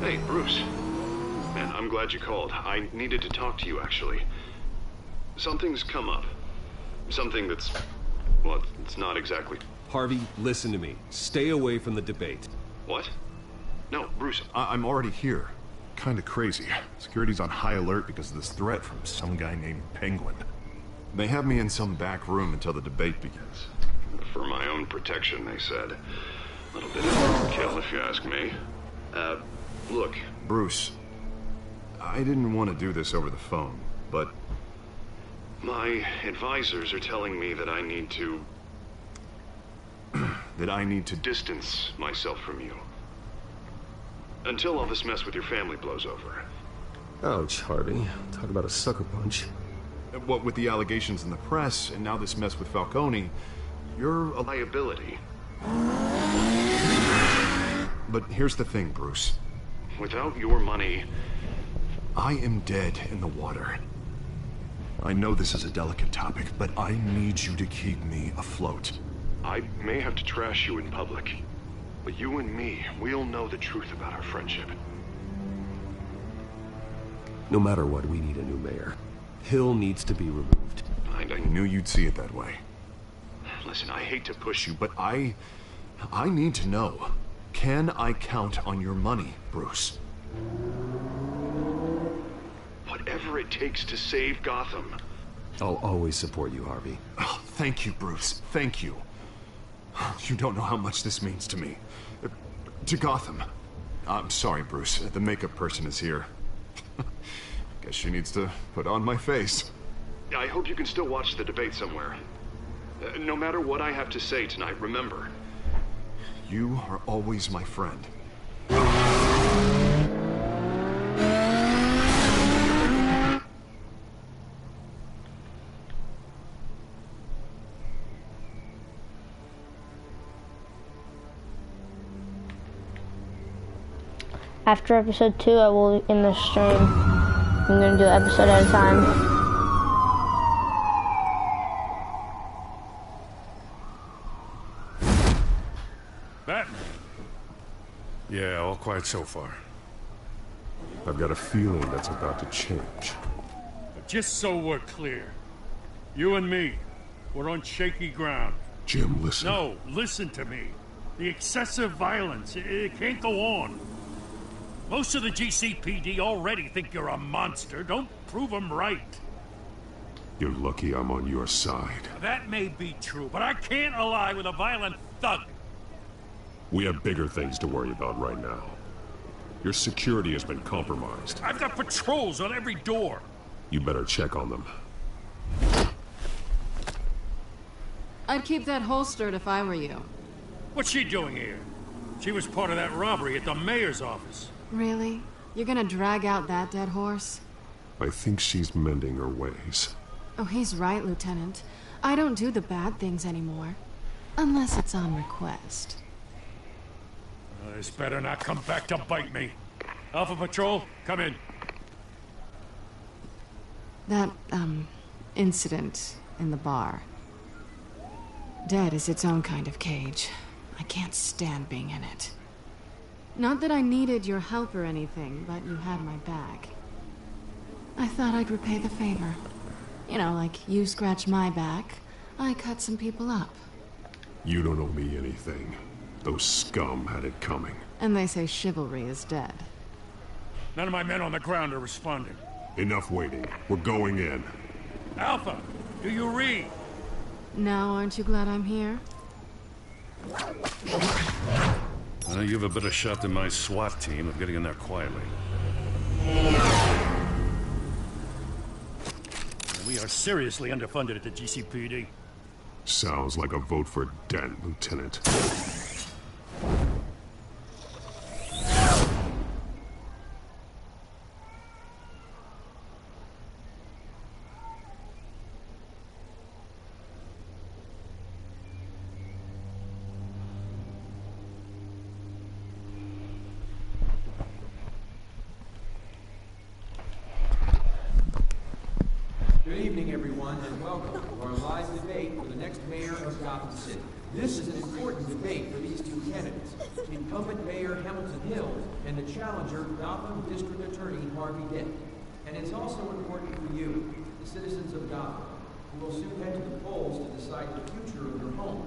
Hey, Bruce. Man, I'm glad you called. I needed to talk to you, actually. Something's come up. Something that's... well, it's not exactly... Harvey, listen to me. Stay away from the debate. What? No, Bruce, I'm already here. Kinda crazy. Security's on high alert because of this threat from some guy named Penguin. They have me in some back room until the debate begins. For my own protection, they said. A little bit of overkill, if you ask me. Look. Bruce, I didn't want to do this over the phone, but my advisors are telling me that I need to... that I need to distance myself from you. Until all this mess with your family blows over. Ouch, Harvey. Talk about a sucker punch. What with the allegations in the press, and now this mess with Falcone, you're a liability. But here's the thing, Bruce. Without your money, I am dead in the water. I know this is a delicate topic, but I need you to keep me afloat. I may have to trash you in public, but you and me, we'll know the truth about our friendship. No matter what, we need a new mayor. Hill needs to be removed. I knew you'd see it that way. Listen, I hate to push you, but I need to know. Can I count on your money, Bruce? Whatever it takes to save Gotham. I'll always support you, Harvey. Oh, thank you, Bruce. Thank you. You don't know how much this means to me. To Gotham. I'm sorry, Bruce. The makeup person is here. Guess she needs to put on my face. I hope you can still watch the debate somewhere. No matter what I have to say tonight, remember, you are always my friend. After episode 2, I will end the stream. I'm gonna do an episode at a time. Batman. Yeah, all quiet so far. I've got a feeling that's about to change. But just so we're clear, you and me, we're on shaky ground. Jim, listen. No, listen to me. The excessive violence, it can't go on. Most of the GCPD already think you're a monster. Don't prove them right. You're lucky I'm on your side. That may be true, but I can't ally with a violent thug. We have bigger things to worry about right now. Your security has been compromised. I've got patrols on every door. You better check on them. I'd keep that holstered if I were you. What's she doing here? She was part of that robbery at the mayor's office. Really? You're gonna drag out that dead horse? I think she's mending her ways. Oh, he's right, Lieutenant. I don't do the bad things anymore. Unless it's on request. This better not come back to bite me. Alpha Patrol, come in. That, incident in the bar. Dead is its own kind of cage. I can't stand being in it. Not that I needed your help or anything, but you had my back. I thought I'd repay the favor. You know, like you scratch my back, I cut some people up. You don't owe me anything. Those scum had it coming. And they say chivalry is dead. None of my men on the ground are responding. Enough waiting. We're going in. Alpha, do you read? Now, aren't you glad I'm here? You have a better shot than my SWAT team of getting in there quietly. We are seriously underfunded at the GCPD. Sounds like a vote for Dent, Lieutenant. Good evening, everyone, and welcome to our live debate for the next mayor of Gotham City. This is an important debate for these two candidates, incumbent Mayor Hamilton Hill and the challenger, Gotham District Attorney Harvey Dent. And it's also important for you, the citizens of Gotham, who will soon head to the polls to decide the future of your home,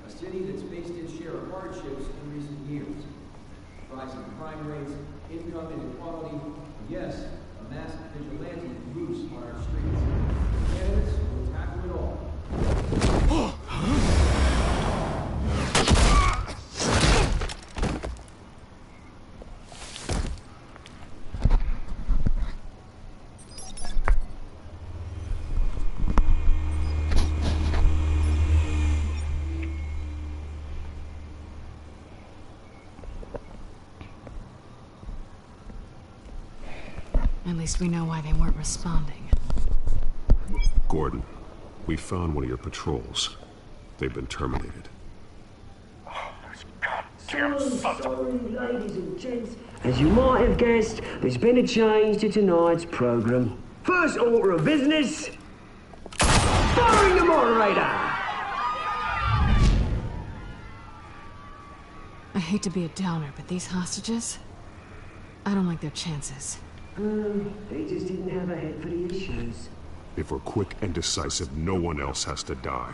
a city that's faced its share of hardships in recent years. Rising crime rates, income inequality, and yes, a masked vigilante loose on our streets. The candidates will tackle it all. At least we know why they weren't responding. Gordon, we found one of your patrols. They've been terminated. Sorry, ladies and gents. As you might have guessed, there's been a change to tonight's program. First order of business, firing the moderator! I hate to be a downer, but these hostages, I don't like their chances. They just didn't have a head for the issues. If we're quick and decisive, no one else has to die.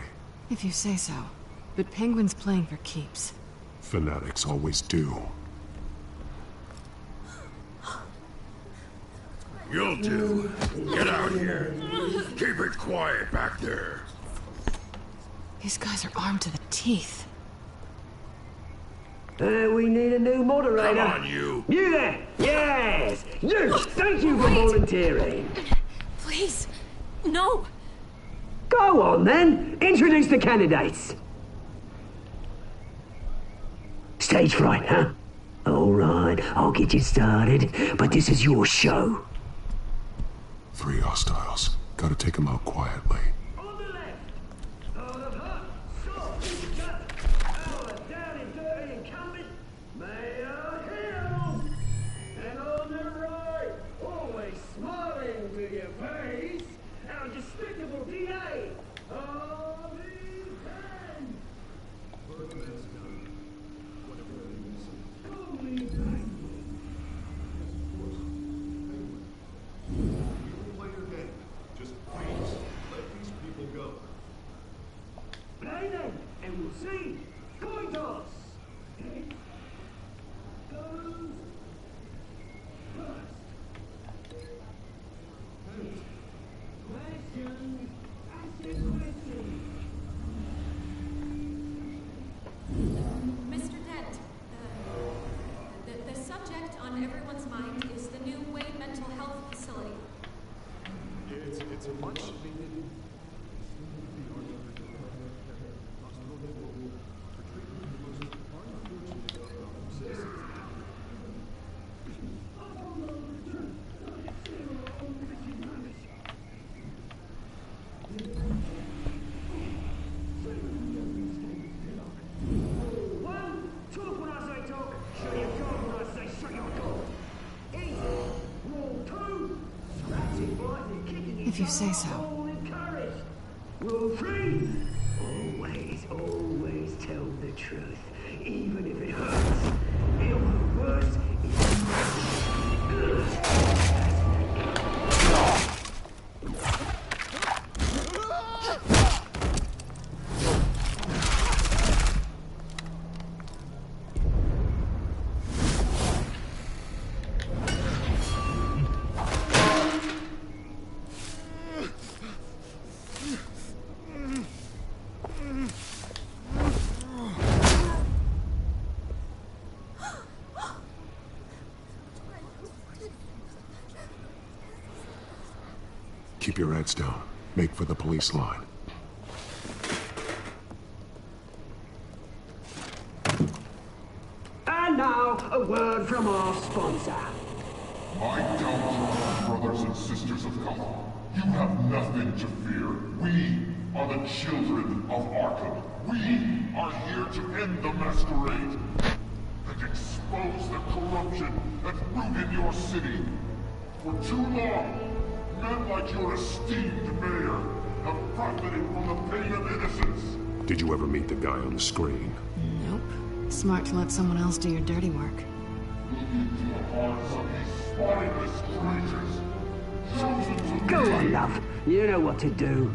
If you say so. But Penguin's playing for keeps. Fanatics always do. You'll do. Get out here. Keep it quiet back there. These guys are armed to the teeth. We need a new moderator. Come on, you. You there! Yes! You! Thank you for volunteering. Please, no. Go on, then. Introduce the candidates. Stage fright, huh? All right, I'll get you started, but this is your show. 3 hostiles. Gotta take them out quietly. Mr. Dent, the subject on everyone's mind is the new Wayne Mental Health Facility. It's a much needed. If you say so. Rule 3. Always tell the truth, even if it hurts. It'll be worse Keep your heads down. Make for the police line. And now, a word from our sponsor. My downtrodden brothers and sisters of Gotham, you have nothing to fear. We are the children of Arkham. We are here to end the masquerade and expose the corruption that's rooted your city. For too long, men like your esteemed mayor have profited from the pain of innocence. Did you ever meet the guy on the screen? Nope. Smart to let someone else do your dirty work. Look into the hearts of these spineless creatures, chosen to Go be. on, love. You know what to do.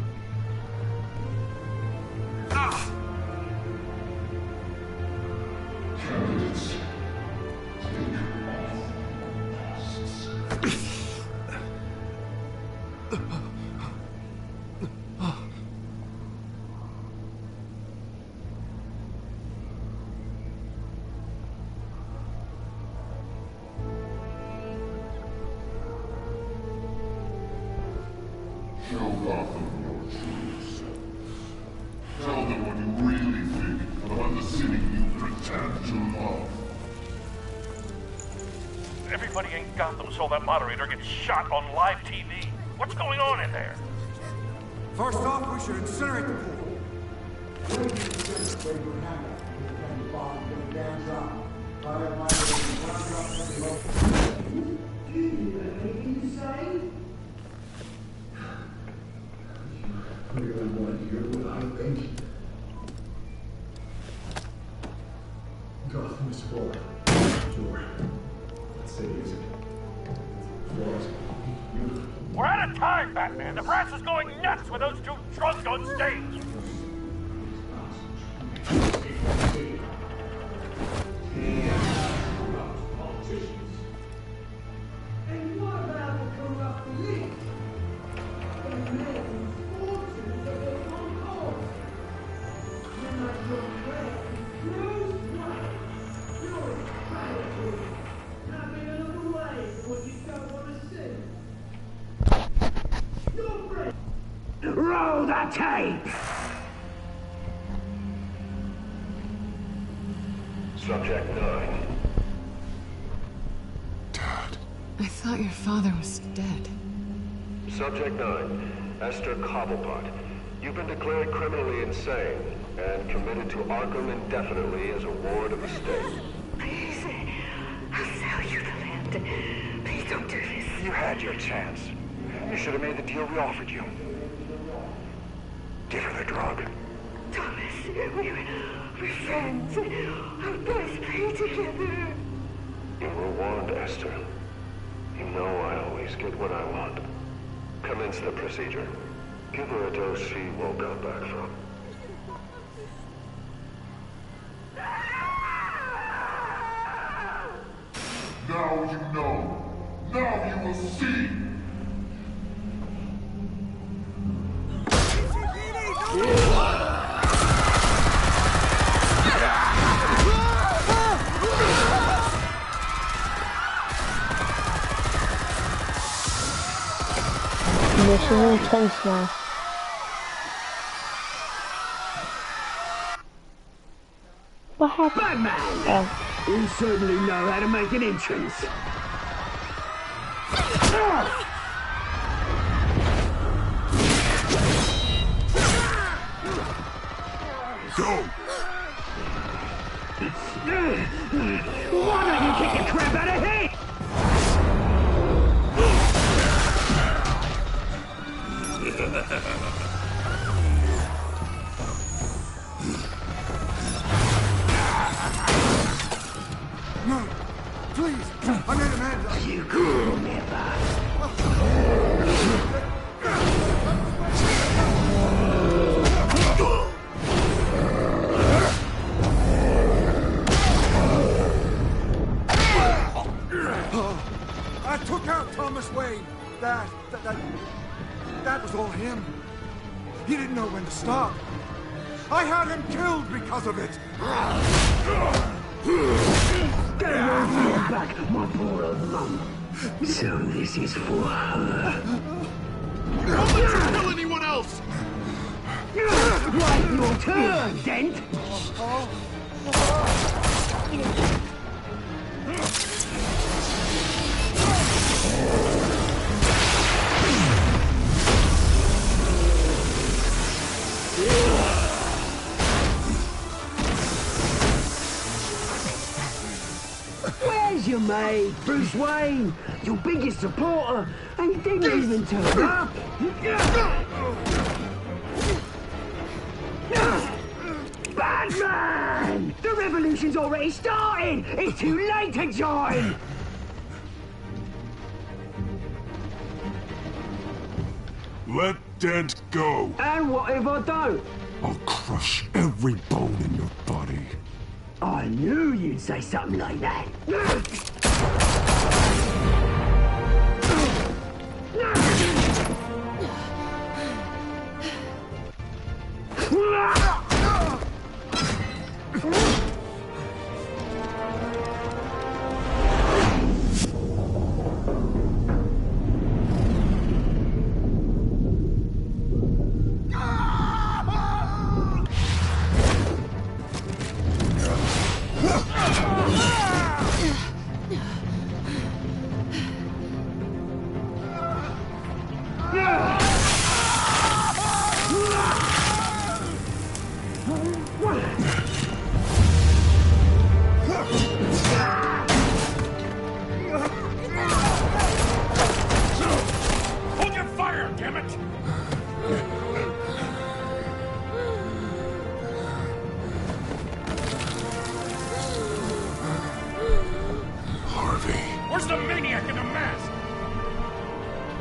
Candidates, take off masks. Show Gotham your true self. Tell them what you really think about the city you pretend to love. Every everybody in Gotham saw that moderator get shot on live TV. What's going on in there? First off, we should incinerate the Gotham is full. What city is it? We're out of time, Batman. The press is going nuts with those two drunks on stage. And what about the corrupt elite? The men's fortunes of their own cause. You're not your friend. Bruce Wayne. You're a tragedy. Not being another way for what you don't want to see. Your friend. Roll the tape! Subject 9. I thought your father was dead. Subject 9, Esther Cobblepot. You've been declared criminally insane and committed to Arkham indefinitely as a ward of the state. Please, I'll sell you the land. Please don't do this. You had your chance. You should have made the deal we offered you. Give her the drug. Thomas, we're friends. Our boys play together. You were warned, Esther. You know I always get what I want. Commence the procedure. Give her a dose she woke up back from. Now you know. Now you will see. This is intense now. What happened? Batman! You certainly know how to make an entrance. Go! Why don't you kick the crap out of him? No, please, I need a man. You could never. I took out Thomas Wayne. That was all him. He didn't know when to stop. I had him killed because of it. Get your back, my poor old mum. So this is for her. Don't let you kill anyone else! Right, your turn, Dent. Where's your mate, Bruce Wayne? Your biggest supporter, and he didn't even turn up. Batman! The revolution's already started! It's too late to join! Let Dent go. And what if I don't? I'll crush every bone in your body. I knew you'd say something like that.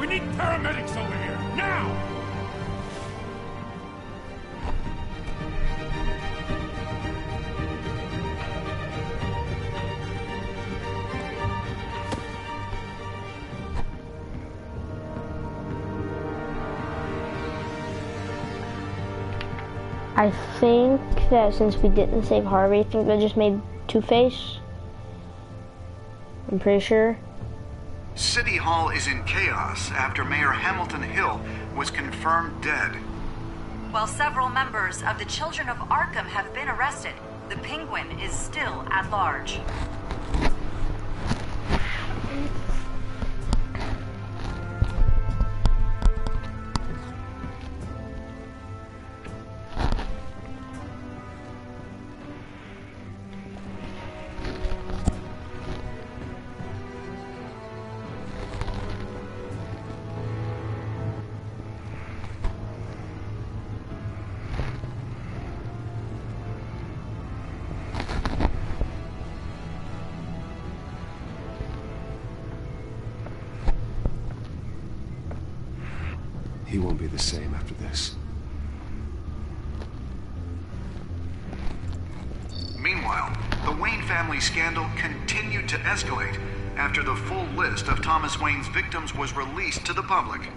We need paramedics over here, now! I think that since we didn't save Harvey, I think that just made Two-Face. I'm pretty sure. City Hall is in chaos after Mayor Hamilton Hill was confirmed dead. While several members of the Children of Arkham have been arrested, the Penguin is still at large. He won't be the same after this. Meanwhile, the Wayne family scandal continued to escalate after the full list of Thomas Wayne's victims was released to the public.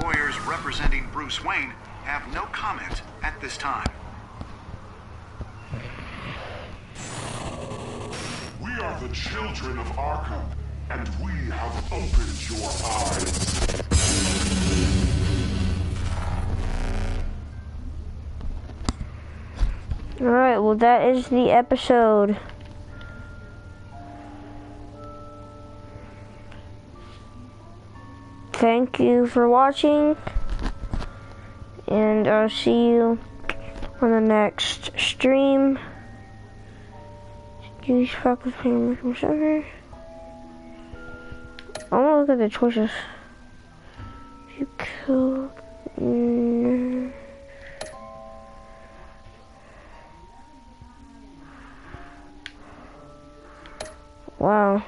Lawyers representing Bruce Wayne have no comment at this time. We are the children of Arkham, and we have opened your eyes. Alright, well that is the episode. Thank you for watching, and I'll see you on the next stream. Use fuck with me, server. I want to look at the choices. You killed. Wow.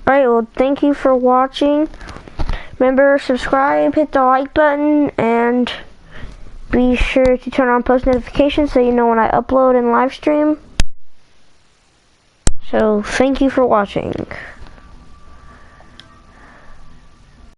Alright, well, thank you for watching. Remember, subscribe, hit the like button, and be sure to turn on post notifications so you know when I upload and live stream. So, thank you for watching.